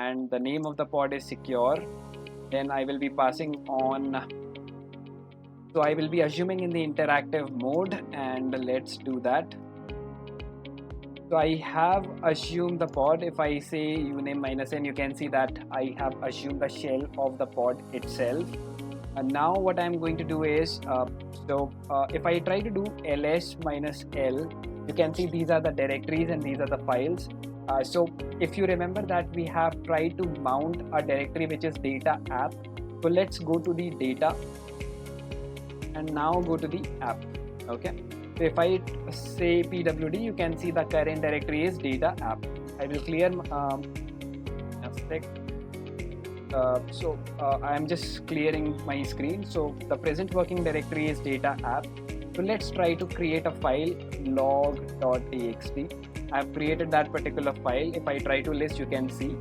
and the name of the pod is secure. Then I will be passing on, so I will be assuming in the interactive mode, and let's do that. So I have assumed the pod. If I say uname -n, you can see that I have assumed the shell of the pod itself. And now what I'm going to do is, if I try to do ls -l, you can see these are the directories and these are the files. So if you remember that we have tried to mount a directory which is data app. So let's go to the data and now go to the app. Okay. So if I say pwd, you can see the current directory is data app. I will clear a sec. I am just clearing my screen. So the present working directory is data app. So let's try to create a file log.txt. I have created that particular file. If I try to list, you can see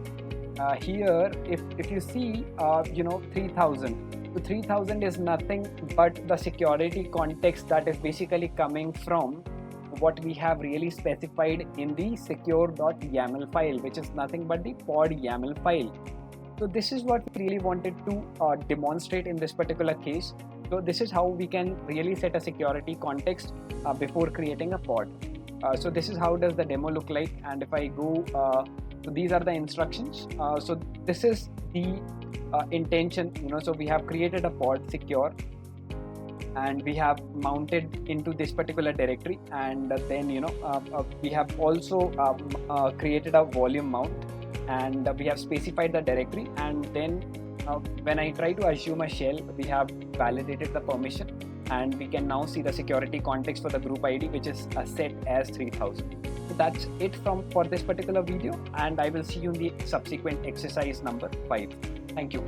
here, if you see 3000. So 3000 is nothing but the security context that is basically coming from what we have really specified in the secure.yaml file, which is nothing but the pod YAML file. So this is what we really wanted to demonstrate in this particular case. So this is how we can really set a security context before creating a pod. So this is how does the demo look like. And if I go, so these are the instructions. So this is the intention, so we have created a pod secure and we have mounted into this particular directory, and then we have also created a volume mount, and we have specified the directory, and then when I try to assume a shell, we have validated the permission, and we can now see the security context for the group ID, which is set as 3000. So that's it for this particular video, and I will see you in the subsequent exercise number 5. Thank you.